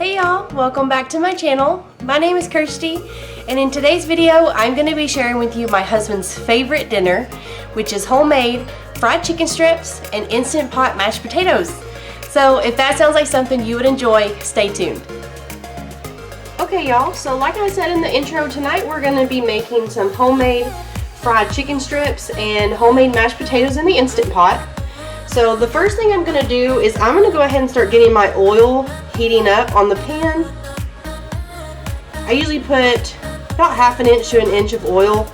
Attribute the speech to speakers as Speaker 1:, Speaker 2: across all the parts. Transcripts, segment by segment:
Speaker 1: Hey y'all, welcome back to my channel. My name is Kirsty, and in today's video I'm going to be sharing with you my husband's favorite dinner, which is homemade fried chicken strips and Instant Pot mashed potatoes. So if that sounds like something you would enjoy, stay tuned. Okay y'all, so like I said in the intro, tonight we're going to be making some homemade fried chicken strips and homemade mashed potatoes in the Instant Pot. So the first thing I'm going to do is I'm going to go ahead and start getting my oil heating up on the pan. I usually put about half an inch to an inch of oil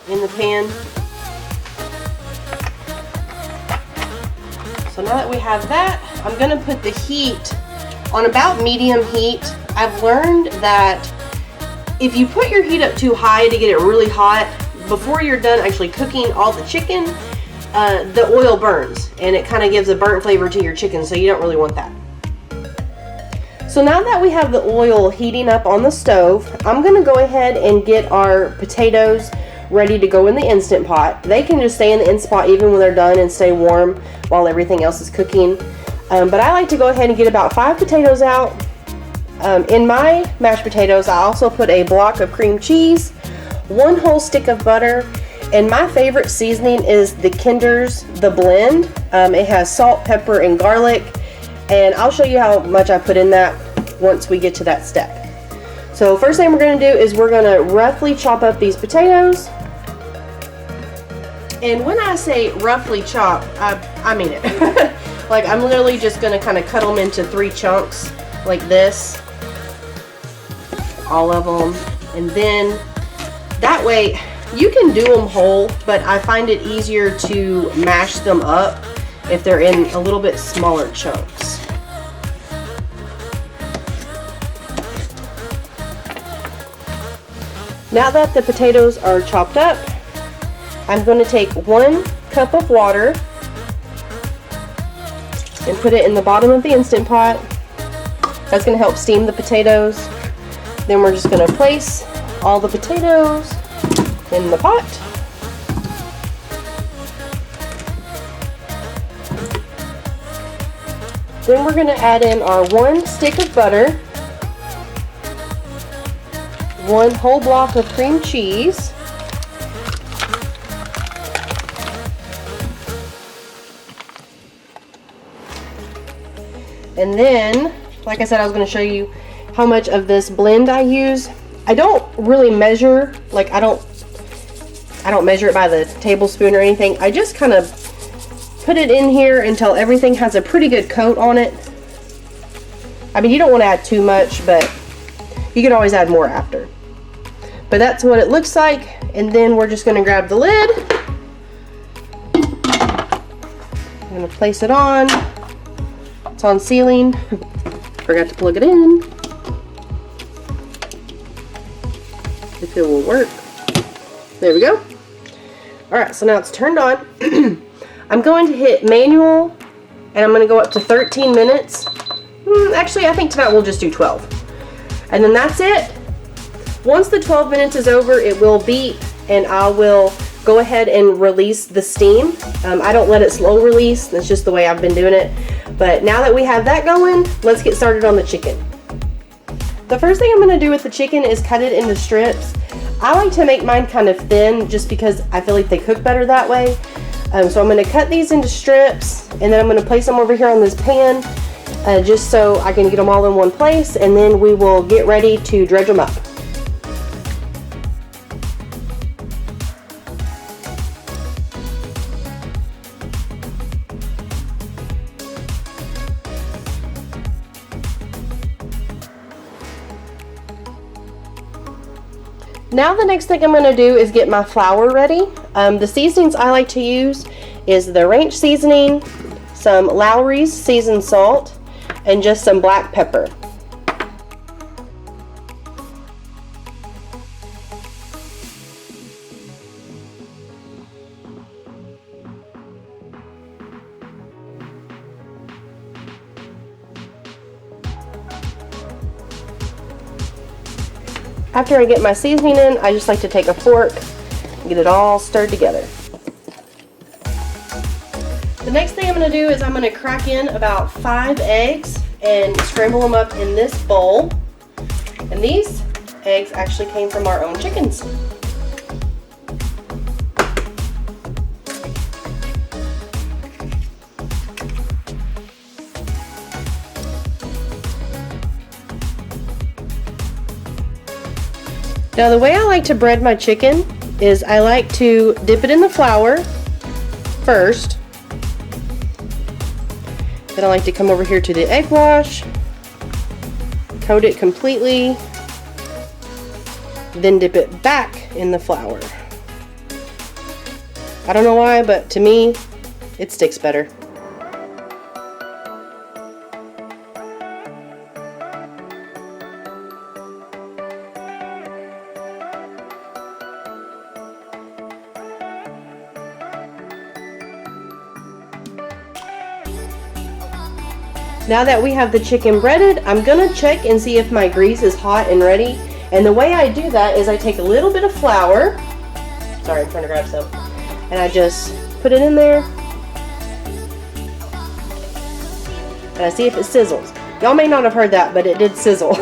Speaker 1: in the pan. So now that we have that, I'm going to put the heat on about medium heat. I've learned that if you put your heat up too high to get it really hot, before you're done actually cooking all the chicken, the oil burns and it kind of gives a burnt flavor to your chicken, so you don't really want that. So now that we have the oil heating up on the stove, I'm going to go ahead and get our potatoes ready to go in the Instant Pot. They can just stay in the Instant Pot even when they're done and stay warm while everything else is cooking. But I like to go ahead and get about 5 potatoes out. In my mashed potatoes, I also put a block of cream cheese, 1 whole stick of butter, and my favorite seasoning is the Kinder's The Blend. It has salt, pepper, and garlic. And I'll show you how much I put in that once we get to that step. So first thing we're going to do is we're going to roughly chop up these potatoes. And when I say roughly chop, I mean it. Like I'm literally just going to kind of cut them into 3 chunks like this. All of them. And then that way you can do them whole, but I find it easier to mash them up if they're in a little bit smaller chunks. Now that the potatoes are chopped up, I'm going to take 1 cup of water and put it in the bottom of the Instant Pot. That's going to help steam the potatoes. Then we're just going to place all the potatoes in the pot. Then we're going to add in our 1 stick of butter, 1 whole block of cream cheese, and then, like I said, I was going to show you how much of this blend I use. I don't really measure, like I don't measure it by the tablespoon or anything. I just kind of put it in here until everything has a pretty good coat on it. I mean, you don't want to add too much, but you can always add more after. But that's what it looks like, and then we're just going to grab the lid. I'm going to place it on. It's on sealing. Forgot to plug it in. If it will work. There we go. Alright, so now it's turned on. I'm going to hit manual, and I'm going to go up to 13 minutes. Actually, I think tonight we'll just do 12. And then that's it. Once the 12 minutes is over, it will beep, and I will go ahead and release the steam. I don't let it slow release. That's just the way I've been doing it. But now that we have that going, let's get started on the chicken. The first thing I'm going to do with the chicken is cut it into strips. I like to make mine kind of thin just because I feel like they cook better that way. So I'm going to cut these into strips, and then I'm going to place them over here on this pan just so I can get them all in one place, and then we will get ready to dredge them up. Now the next thing I'm going to do is get my flour ready. The seasonings I like to use is the ranch seasoning, some Lowry's seasoned salt, and just some black pepper. After I get my seasoning in, I just like to take a fork and get it all stirred together. The next thing I'm going to do is I'm going to crack in about 5 eggs. and scramble them up in this bowl. And these eggs actually came from our own chickens. Now the way I like to bread my chicken is I like to dip it in the flour first. Then I like to come over here to the egg wash, coat it completely, then dip it back in the flour. I don't know why, but to me, it sticks better. Now that we have the chicken breaded, I'm gonna check and see if my grease is hot and ready. And the way I do that is I take a little bit of flour. Sorry, I'm trying to grab some. And I just put it in there. And I see if it sizzles. Y'all may not have heard that, but it did sizzle.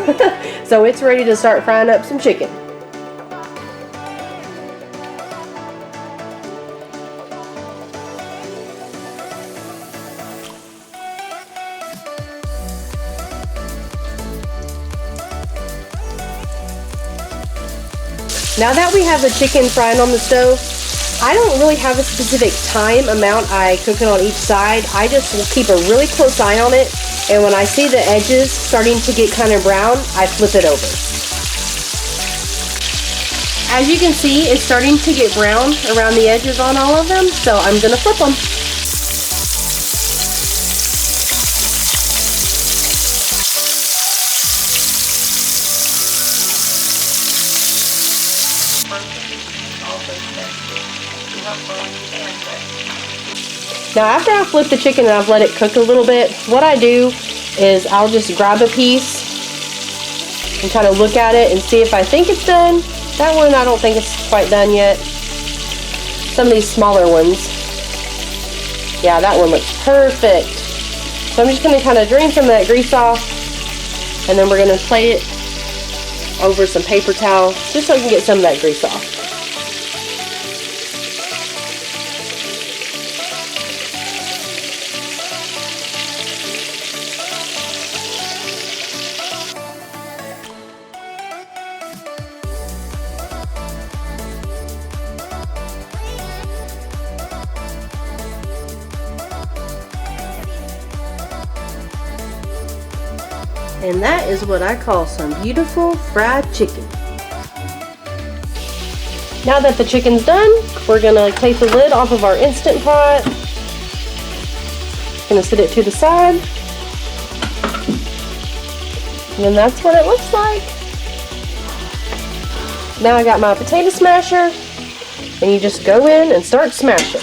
Speaker 1: So it's ready to start frying up some chicken. Now that we have the chicken frying on the stove, I don't really have a specific time amount I cook it on each side. I just will keep a really close eye on it, and when I see the edges starting to get kind of brown, I flip it over. As you can see, it's starting to get brown around the edges on all of them, so I'm gonna flip them. Now after I flip the chicken and I've let it cook a little bit, what I do is I'll just grab a piece and kind of look at it and see if I think it's done. That one I don't think it's quite done yet. Some of these smaller ones. Yeah, that one looks perfect. So I'm just going to kind of drain some of that grease off, and then we're going to plate it over some paper towel just so I can get some of that grease off. And that is what I call some beautiful fried chicken. Now that the chicken's done, we're gonna take the lid off of our Instant Pot. Gonna set it to the side. And that's what it looks like. Now I got my potato smasher, and you just go in and start smashing.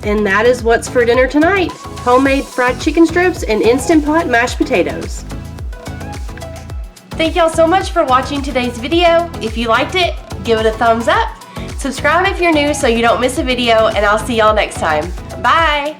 Speaker 1: And that is what's for dinner tonight. Homemade fried chicken strips and Instant Pot mashed potatoes. Thank y'all so much for watching today's video. If you liked it, give it a thumbs up. Subscribe if you're new so you don't miss a video, and I'll see y'all next time. Bye!